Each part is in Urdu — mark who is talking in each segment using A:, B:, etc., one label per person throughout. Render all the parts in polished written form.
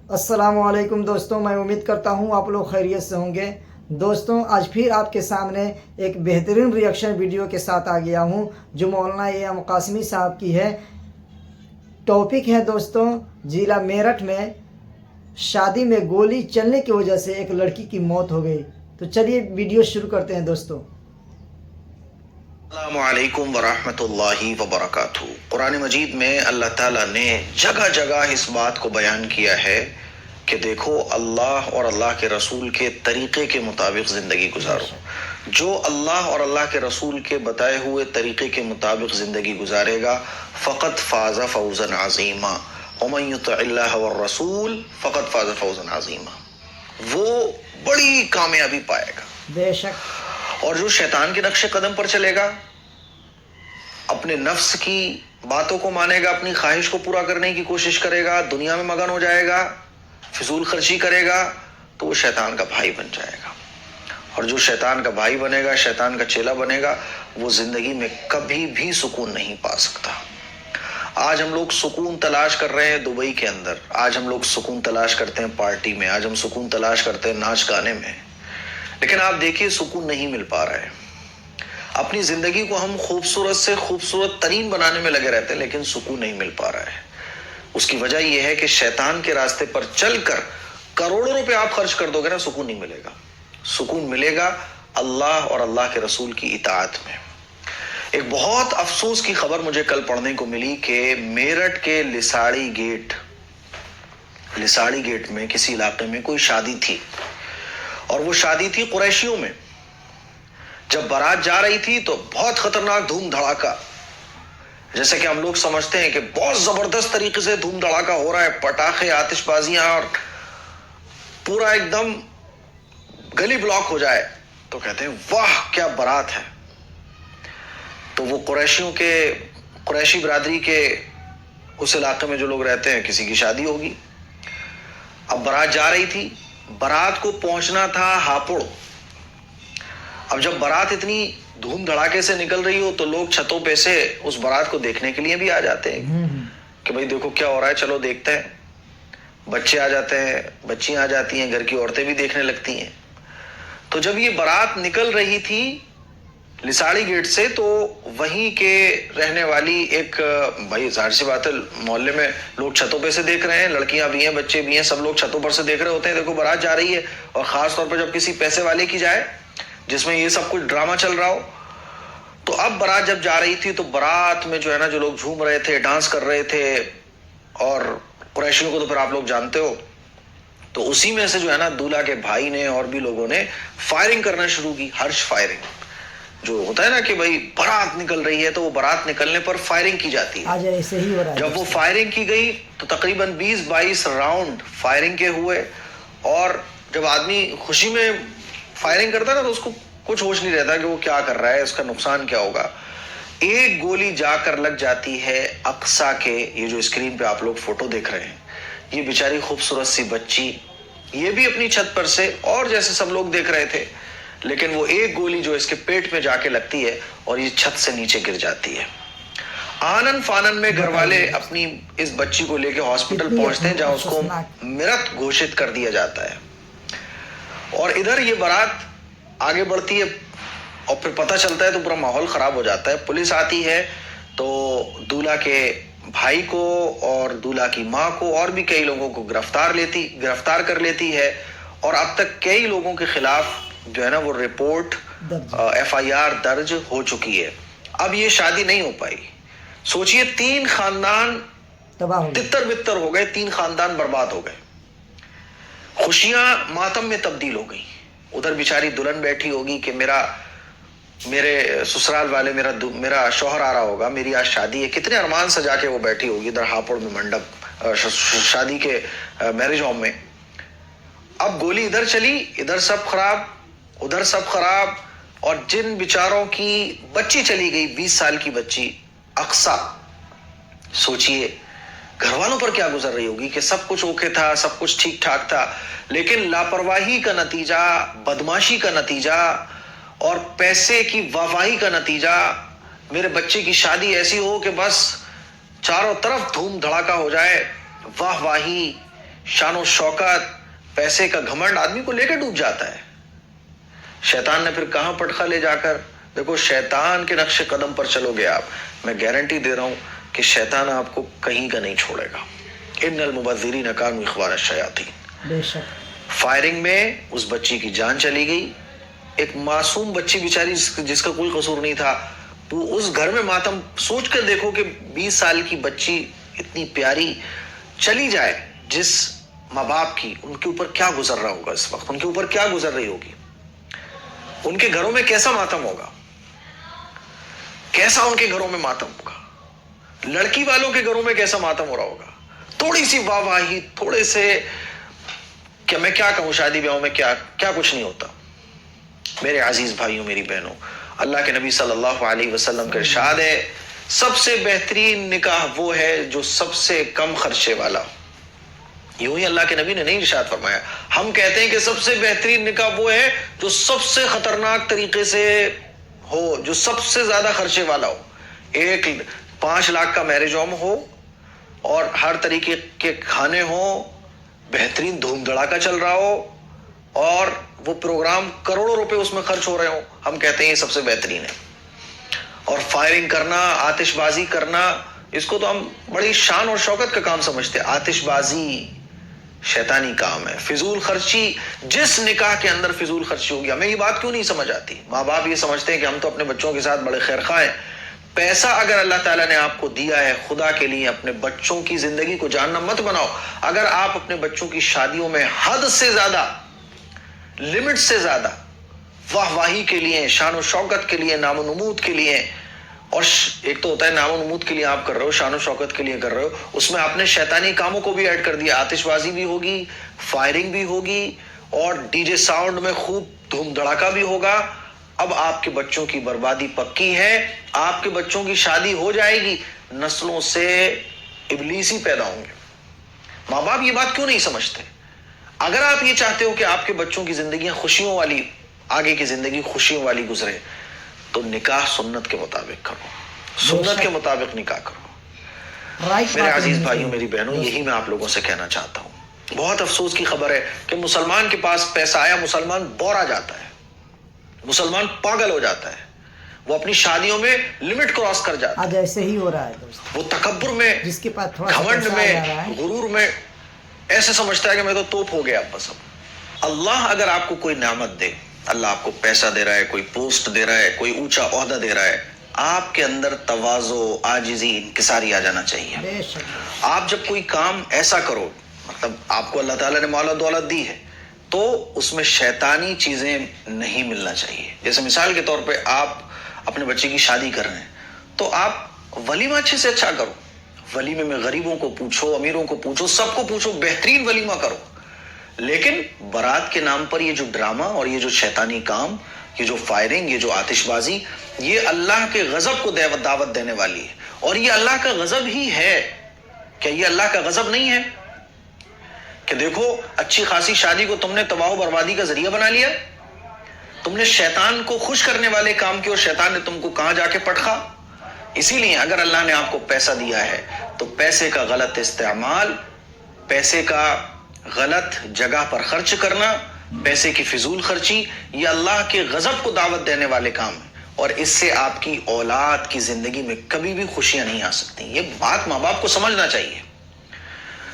A: السلام علیکم دوستوں، میں امید کرتا ہوں آپ لوگ خیریت سے ہوں گے۔ دوستوں، آج پھر آپ کے سامنے ایک بہترین ریئیکشن ویڈیو کے ساتھ آ گیا ہوں جو مولانا ایم قاسمی صاحب کی ہے۔ ٹاپک ہے دوستوں، ضلع میرٹھ میں شادی میں گولی چلنے کی وجہ سے ایک لڑکی کی موت ہو گئی۔ تو چلیے ویڈیو شروع کرتے ہیں دوستوں۔
B: السلام علیکم ورحمۃ اللہ وبرکاتہ۔ قرآن مجید میں اللہ تعالیٰ نے جگہ جگہ اس بات کو بیان کیا ہے کہ دیکھو اللہ اور اللہ کے رسول کے طریقے کے مطابق زندگی گزارو۔ جو اللہ اور اللہ کے رسول کے بتائے ہوئے طریقے کے مطابق زندگی گزارے گا فقط فاز فوزا عظیما، ومن یطع اللہ والرسول فقط فاز فوزا عظیما، وہ بڑی کامیابی پائے گا۔
A: بے شک۔
B: اور جو شیطان کے نقش قدم پر چلے گا، اپنے نفس کی باتوں کو مانے گا، اپنی خواہش کو پورا کرنے کی کوشش کرے گا، دنیا میں مگن ہو جائے گا، فضول خرچی کرے گا، تو وہ شیطان کا بھائی بن جائے گا۔ اور جو شیطان کا بھائی بنے گا، شیطان کا چیلا بنے گا، وہ زندگی میں کبھی بھی سکون نہیں پا سکتا۔ آج ہم لوگ سکون تلاش کر رہے ہیں دبئی کے اندر، آج ہم لوگ سکون تلاش کرتے ہیں پارٹی میں، آج ہم سکون تلاش کرتے ہیں ناچ گانے میں، لیکن آپ دیکھیے سکون نہیں مل پا رہا ہے۔ اپنی زندگی کو ہم خوبصورت سے خوبصورت ترین بنانے میں لگے رہتے ہیں، لیکن سکون نہیں مل پا رہا ہے۔ اس کی وجہ یہ ہے کہ شیطان کے راستے پر چل کر کروڑوں روپے آپ خرچ کر دو گے نا، سکون نہیں ملے گا۔ سکون ملے گا اللہ اور اللہ کے رسول کی اطاعت میں۔ ایک بہت افسوس کی خبر مجھے کل پڑھنے کو ملی کہ میرٹھ کے لساڑی گیٹ میں کسی علاقے میں کوئی شادی تھی، اور وہ شادی تھی قریشیوں میں۔ جب بارات جا رہی تھی تو بہت خطرناک دھوم دھڑاکا، جیسے کہ ہم لوگ سمجھتے ہیں کہ بہت زبردست طریقے سے دھوم دھڑاکا ہو رہا ہے، پٹاخے، آتش بازیاں، اور پورا ایک دم گلی بلاک ہو جائے تو کہتے ہیں واہ کیا بارات ہے۔ تو وہ قریشی برادری کے اس علاقے میں جو لوگ رہتے ہیں، کسی کی شادی ہوگی۔ اب بارات جا رہی تھی، بارات کو پہنچنا تھا ہاپوڑ۔ اب جب بارات اتنی دھوم دھڑاکے سے نکل رہی ہو تو لوگ چھتوں پہ سے اس بارات کو دیکھنے کے لیے بھی آ جاتے ہیں کہ بھئی دیکھو کیا ہو رہا ہے، چلو دیکھتے ہیں۔ بچے آ جاتے ہیں، بچیاں آ جاتی ہیں، گھر کی عورتیں بھی دیکھنے لگتی ہیں۔ تو جب یہ بارات نکل رہی تھی لساڑی گیٹ سے، تو وہیں کے رہنے والی ایک بھائی ظاہر سی بات ہے، محلے میں لوگ چھتوں پہ سے دیکھ رہے ہیں، لڑکیاں بھی ہیں، بچے بھی ہیں، سب لوگ چھتوں پر سے دیکھ رہے ہوتے ہیں، دیکھو بارات جا رہی ہے۔ اور خاص طور پہ جب کسی پیسے والے کی جائے جس میں یہ سب کچھ ڈرامہ چل رہا ہو، تو اب بارات جب جا رہی تھی تو بارات میں جو ہے نا، جو لوگ جھوم رہے تھے، ڈانس کر رہے تھے، اور قریشیوں کو تو پھر آپ لوگ جانتے ہو، تو اسی میں سے جو ہے نا دولہا کے بھائی نے اور بھی لوگوں نے فائرنگ کرنا شروع کی، ہرش فائرنگ جو ہوتا ہے نا کہ بھائی بارات نکل رہی ہے تو وہ بارات نکلنے پر فائرنگ کی جاتی ہے۔
A: آج ایسے ہی ہو رہا ہے۔
B: جب وہ فائرنگ کی گئی تو تقریباً 20-22 راؤنڈ فائرنگ کے ہوئے، اور جب آدمی خوشی میں فائرنگ کرتا ہے نا تو اس کو کچھ ہوش نہیں رہتا کہ وہ کیا کر رہا ہے، اس کا نقصان کیا ہوگا۔ ایک گولی جا کر لگ جاتی ہے اقصیٰ کے، یہ جو اسکرین پہ آپ لوگ فوٹو دیکھ رہے ہیں، یہ بیچاری خوبصورت سی بچی، یہ بھی اپنی چھت پر سے، اور جیسے سب لوگ دیکھ رہے تھے، لیکن وہ ایک گولی جو اس کے پیٹ میں جا کے لگتی ہے اور یہ چھت سے نیچے گر جاتی ہے۔ آنن فانن میں گھر والے اپنی اس بچی کو لے کے ہاسپٹل پہنچتے ہیں، جہاں اس کو مرت گھوشت کر دیا جاتا ہے۔ اور ادھر یہ بارات آگے بڑھتی ہے، اور پھر پتہ چلتا ہے تو پورا ماحول خراب ہو جاتا ہے۔ پولیس آتی ہے تو دولہا کے بھائی کو اور دولہا کی ماں کو اور بھی کئی لوگوں کو گرفتار کر لیتی ہے، اور اب تک کئی لوگوں کے خلاف جو ہے نا وہ رپورٹ FIR درج ہو چکی ہے۔ اب یہ شادی نہیں ہو پائی۔ سوچئے 3 خاندان تتر بتر ہو گئے، 3 خاندان برباد ہو گئے، خوشیاں ماتم میں تبدیل ہو گئی۔ ادھر بیچاری دلہن بیٹھی ہوگی کہ میرے سسرال والے، میرا شوہر آ رہا ہوگا، میری آج شادی ہے، کتنے ارمان سجا کے وہ بیٹھی ہوگی ادھر ہاپوڑ میں منڈپ شادی کے میرج ہوم میں۔ اب گولی ادھر چلی، ادھر سب خراب، ادھر سب خراب، اور جن بیچاروں کی بچی چلی گئی، 20 سال کی بچی اقصیٰ، سوچئے گھر والوں پر کیا گزر رہی ہوگی کہ سب کچھ اوکے تھا، سب کچھ ٹھیک ٹھاک تھا، لیکن لاپرواہی کا نتیجہ، بدماشی کا نتیجہ، اور پیسے کی واہواہی کا نتیجہ، میرے بچے کی شادی ایسی ہو کہ بس چاروں طرف دھوم دھڑاکا ہو جائے، واہواہی، شان و شوکت, پیسے کا گھمنڈ آدمی کو لے کے ڈوب جاتا ہے. شیطان نے پھر کہاں پٹخا لے جا کر, دیکھو شیطان کے نقش قدم پر چلو گے آپ, میں گارنٹی دے رہا ہوں کہ شیطان آپ کو کہیں کا نہیں چھوڑے گا. ان المبذرین کانوا اخوان الشیاطین.
A: بے شک
B: فائرنگ میں اس بچی کی جان چلی گئی, ایک معصوم بچی بیچاری جس کا کوئی قصور نہیں تھا, وہ اس گھر میں ماتم. سوچ کر دیکھو کہ 20 سال کی بچی اتنی پیاری چلی جائے, جس ماں باپ کی, ان کے اوپر کیا گزر رہا ہوگا اس وقت, ان کے اوپر کیا گزر رہی ہوگی, ان کے گھروں میں کیسا ماتم ہوگا, کیسا ان کے گھروں میں ماتم ہوگا, لڑکی والوں کے گھروں میں کیسا ماتم ہو رہا ہوگا. تھوڑی سی واہ واہی, تھوڑے سے, کہ میں کیا کہوں, شادی بیاہوں میں کیا کچھ نہیں ہوتا. میرے عزیز بھائیوں, میری بہنوں, اللہ کے نبی صلی اللہ علیہ وسلم کا ارشاد ہے, سب سے بہترین نکاح وہ ہے جو سب سے کم خرچے والا. یوں ہی اللہ کے نبی نے نہیں ارشاد فرمایا. ہم کہتے ہیں کہ سب سے بہترین نکاح وہ ہے جو سب سے خطرناک طریقے سے ہو, جو سب سے زیادہ خرچے والا ہو. 5 لاکھ کا میرج ہوم ہو اور ہر طریقے کے کھانے ہوں, بہترین دھوم دھڑاکا چل رہا ہو, اور وہ پروگرام کروڑوں روپے اس میں خرچ ہو رہے ہوں. ہم کہتے ہیں یہ سب سے بہترین ہے. اور فائرنگ کرنا, آتش بازی کرنا, اس کو تو ہم بڑی شان اور شوکت کا کام سمجھتے ہیں. آتش بازی شیطانی کام ہے. فضول خرچی, جس نکاح کے اندر فضول خرچی ہوگی, ہمیں یہ بات کیوں نہیں سمجھ آتی. ماں باپ یہ سمجھتے ہیں کہ ہم تو اپنے بچوں کے ساتھ بڑے خیر خواہ ہیں. پیسہ اگر اللہ تعالیٰ نے آپ کو دیا ہے خدا کے لیے, اپنے بچوں کی زندگی کو جاننا مت بناؤ. اگر آپ اپنے بچوں کی شادیوں میں حد سے زیادہ, لمٹ سے زیادہ واہ واہی کے لیے, شان و شوکت کے لیے, نام و نمود کے لیے, اور ایک تو ہوتا ہے نام و نمود کے لیے آپ کر رہے ہو, شان و شوکت کے لیے کر رہے ہو, اس میں آپ نے شیطانی کاموں کو بھی ایڈ کر دیا. آتش بازی بھی ہوگی, فائرنگ بھی ہوگی, اور ڈی جے ساؤنڈ میں خوب دھوم دھڑاکا بھی ہوگا. اب آپ کے بچوں کی بربادی پکی ہے. آپ کے بچوں کی شادی ہو جائے گی, نسلوں سے ابلیسی پیدا ہوں گے. ماں باپ یہ بات کیوں نہیں سمجھتے؟ اگر آپ یہ چاہتے ہو کہ آپ کے بچوں کی زندگیاں خوشیوں والی, آگے کی زندگی خوشیوں والی گزرے, تو نکاح سنت کے مطابق کرو, سنت کے مطابق نکاح کرو. میرے عزیز بھائیوں, میری بہنوں, یہی میں آپ لوگوں سے کہنا چاہتا ہوں. بہت افسوس کی خبر ہے کہ مسلمان کے پاس پیسہ آیا, مسلمان بورا جاتا ہے, مسلمان پاگل ہو جاتا ہے, وہ اپنی شادیوں میں لمٹ کراس کر جاتا ہے.
A: آج ایسے ہی ہو رہا ہے دوست,
B: وہ تکبر میں,
A: جس کے پاس تھوڑا
B: گھمنڈ میں, غرور میں ایسے سمجھتا ہے کہ میں تو توپ ہو گیا بس. اب اللہ اگر آپ کو کوئی نعمت دے, اللہ آپ کو پیسہ دے رہا ہے, کوئی پوسٹ دے رہا ہے, کوئی اونچا عہدہ دے رہا ہے, آپ کے اندر تواضع, عاجزی, انکساری آ جانا چاہیے. آپ جب کوئی کام ایسا کرو, مطلب آپ کو اللہ تعالیٰ نے مال و دولت دی ہے, تو اس میں شیطانی چیزیں نہیں ملنا چاہیے. جیسے مثال کے طور پہ آپ اپنے بچے کی شادی کر رہے ہیں, تو آپ ولیمہ اچھے سے اچھا کرو. ولیمے میں غریبوں کو پوچھو, امیروں کو پوچھو, سب کو پوچھو, بہترین ولیمہ کرو. لیکن برات کے نام پر یہ جو ڈرامہ اور یہ جو شیطانی کام, یہ جو فائرنگ, یہ جو آتش بازی, یہ اللہ کے غضب کو دعوت دینے والی ہے. اور یہ اللہ کا غضب ہی ہے. کیا یہ اللہ کا غضب نہیں ہے کہ دیکھو اچھی خاصی شادی کو تم نے تباہ و بربادی کا ذریعہ بنا لیا, تم نے شیطان کو خوش کرنے والے کام کیے, اور شیطان نے تم کو کہاں جا کے پٹخا. اسی لیے اگر اللہ نے آپ کو پیسہ دیا ہے تو پیسے کا غلط استعمال, پیسے کا غلط جگہ پر خرچ کرنا, پیسے کی فضول خرچی, یہ اللہ کے غضب کو دعوت دینے والے کام ہیں. اور اس سے آپ کی اولاد کی زندگی میں کبھی بھی خوشیاں نہیں آ سکتی. یہ بات ماں باپ کو سمجھنا چاہیے.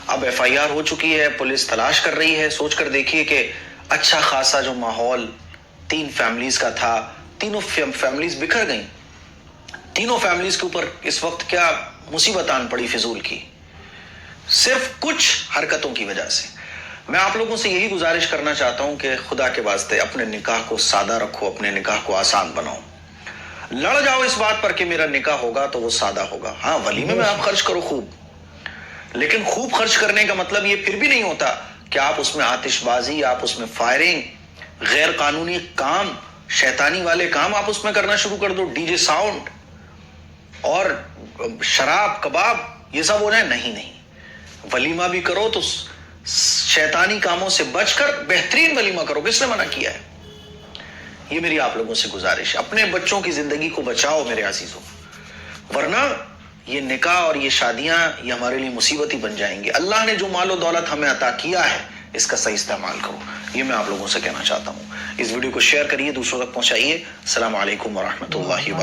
B: اب FIR ہو چکی ہے, پولیس تلاش کر رہی ہے. سوچ کر دیکھیے کہ اچھا خاصا جو ماحول 3 فیملیز کا تھا, تینوں فیملیز بکھر گئیں. تینوں فیملیز کے اوپر اس وقت کیا مصیبت آن پڑی فضول کی, صرف کچھ حرکتوں کی وجہ سے. میں آپ لوگوں سے یہی گزارش کرنا چاہتا ہوں کہ خدا کے واسطے اپنے نکاح کو سادہ رکھو, اپنے نکاح کو آسان بناؤ. لڑ جاؤ اس بات پر کہ میرا نکاح ہوگا تو وہ سادہ ہوگا. ہاں, ولیمے میں آپ خرچ کرو خوب, لیکن خوب خرچ کرنے کا مطلب یہ پھر بھی نہیں ہوتا کہ آپ اس میں آتش بازی, آپ اس میں فائرنگ, غیر قانونی کام, شیطانی والے کام آپ اس میں کرنا شروع کر دو. ڈی جے ساؤنڈ اور شراب, کباب, یہ سب ہو جائے. نہیں, ولیمہ بھی کرو تو شیطانی کاموں سے بچ کر بہترین ولیمہ کرو. کس نے منع کیا ہے؟ یہ میری آپ لوگوں سے گزارش ہے. اپنے بچوں کی زندگی کو بچاؤ میرے عزیزوں, ورنہ یہ نکاح اور یہ شادیاں یہ ہمارے لیے مصیبت ہی بن جائیں گے. اللہ نے جو مال و دولت ہمیں عطا کیا ہے اس کا صحیح استعمال کرو, یہ میں آپ لوگوں سے کہنا چاہتا ہوں. اس ویڈیو کو شیئر کریے, دوسروں تک پہنچائیے. السلام علیکم ورحمۃ اللہ وبرکاتہ.